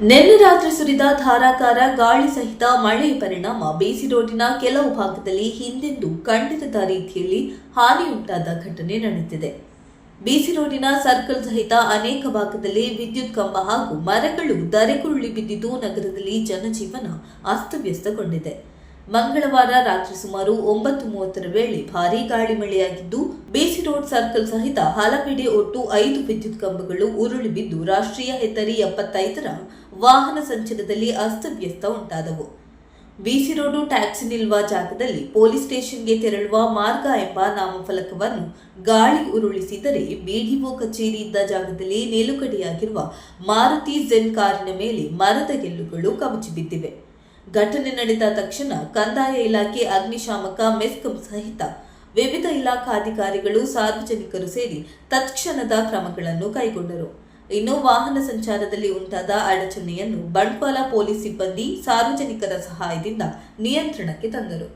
ನಿನ್ನೆ ರಾತ್ರಿ ಸುರಿದ ಧಾರಾಕಾರ ಗಾಳಿ ಸಹಿತ ಮಳೆಯ ಪರಿಣಾಮ ಬಿಸಿ ರೋಡಿನ ಕೆಲವು ಭಾಗದಲ್ಲಿ ಹಿಂದೆಂದೂ ಕಂಡಿರದ ರೀತಿಯಲ್ಲಿ ಹಾನಿಯುಂಟಾದ ಘಟನೆ ನಡೆದಿದೆ. ಬಿಸಿ ರೋಡಿನ ಸರ್ಕಲ್ ಸಹಿತ ಅನೇಕ ಭಾಗದಲ್ಲಿ ವಿದ್ಯುತ್ ಕಂಬ ಹಾಗೂ ಮರಗಳು ಧರೆಗುರುಳಿ ಬಿದ್ದಿದ್ದು ನಗರದಲ್ಲಿ ಜನಜೀವನ ಅಸ್ತವ್ಯಸ್ತಗೊಂಡಿದೆ. ಮಂಗಳವಾರ ರಾತ್ರಿ ಸುಮಾರು 9:30 ವೇಳೆ ಭಾರೀ ಗಾಳಿ ಮಳೆಯಾಗಿದ್ದು, ಬಿಸಿ ರೋಡ್ ಸರ್ಕಲ್ ಸಹಿತ ಹಲವೆಡೆ ಒಟ್ಟು 5 ವಿದ್ಯುತ್ ಕಂಬಗಳು ಉರುಳಿ ಬಿದ್ದು ರಾಷ್ಟ್ರೀಯ ಹೆದ್ದಾರಿ 75ರ ವಾಹನ ಸಂಚಾರದಲ್ಲಿ ಅಸ್ತವ್ಯಸ್ತ ಉಂಟಾದವು. ಬಿಸಿ ರೋಡು ಟ್ಯಾಕ್ಸಿ ನಿಲ್ಲುವ ಜಾಗದಲ್ಲಿ ಪೊಲೀಸ್ ಸ್ಟೇಷನ್ಗೆ ತೆರಳುವ ಮಾರ್ಗ ಎಂಬ ನಾಮಫಲಕವನ್ನು ಗಾಳಿ ಉರುಳಿಸಿದರೆ, ಬಿಡಿಒ ಕಚೇರಿ ಇದ್ದ ಜಾಗದಲ್ಲಿ ನಿಲುಗಡೆಯಾಗಿರುವ ಮಾರುತಿ ಝೆನ್ ಕಾರಿನ ಮೇಲೆ ಮರದ ಗೆಲ್ಲುಗಳು ಕವಚಿ ಬಿದ್ದಿವೆ. ಘಟನೆ ನಡೆದ ತಕ್ಷಣ ಕಂದಾಯ ಇಲಾಖೆ, ಅಗ್ನಿಶಾಮಕ, ಮೆಸ್ಕಾಂ ಸಹಿತ ವಿವಿಧ ಇಲಾಖಾಧಿಕಾರಿಗಳು, ಸಾರ್ವಜನಿಕರು ಸೇರಿ ತತ್ಕ್ಷಣದ ಕ್ರಮಗಳನ್ನು ಕೈಗೊಂಡರು. ಇನ್ನು ವಾಹನ ಸಂಚಾರದಲ್ಲಿ ಉಂಟಾದ ಅಡಚಣೆಯನ್ನು ಬಂಟ್ವಾಳ ಪೊಲೀಸ್ ಸಿಬ್ಬಂದಿ ಸಾರ್ವಜನಿಕರ ಸಹಾಯದಿಂದ ನಿಯಂತ್ರಣಕ್ಕೆ ತಂದರು.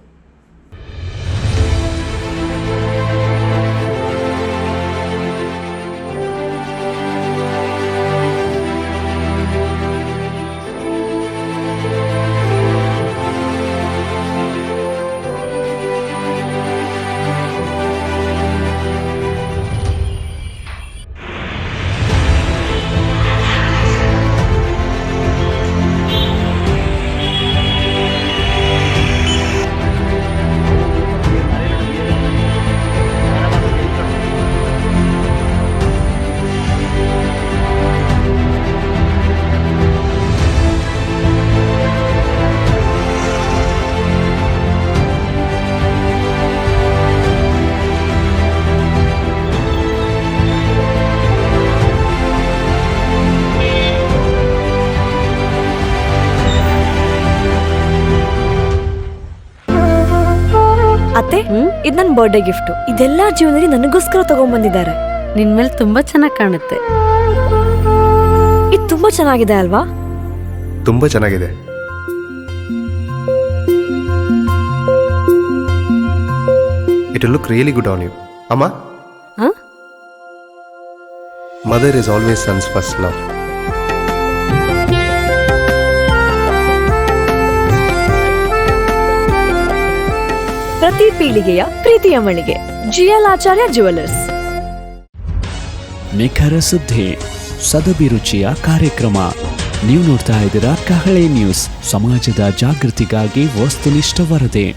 ಅತ್ತೆ, ಇದು ನನ್ನ ಬರ್ಡೇ ಗಿಫ್ಟ್. ಇದೆಲ್ಲ ಜೀವನದಲ್ಲಿ ನನಗೋಸ್ಕರ ತಗೊಂಡ್ಬಂದಿದ್ದಾರೆ. ನಿನ್ ಮೇಲೆ ತುಂಬಾ ಚೆನ್ನಾಗಿ ಕಾಣುತ್ತೆ. ಇದು ತುಂಬಾ ಚೆನ್ನಾಗಿದೆ ಅಲ್ವಾ? ತುಂಬಾ ಚೆನ್ನಾಗಿದೆ. It will look really good on you. Amma? Mother is always son's first love. ಪ್ರತಿ ಪೀಳಿಗೆಯ ಪ್ರೀತಿಯ ಮಳಿಗೆ ಜಿಎಲ್ ಆಚಾರ್ಯ ಜ್ಯುವೆಲರ್ಸ್. ನಿಖರ ಸುದ್ದಿ, ಸದಭಿರುಚಿಯ ಕಾರ್ಯಕ್ರಮ. ನೀವು ನೋಡ್ತಾ ಇದ್ದೀರಾ ಕಹಳೆ ನ್ಯೂಸ್, ಸಮಾಜದ ಜಾಗೃತಿಗಾಗಿ ವಸ್ತುನಿಷ್ಠ ವರದಿ.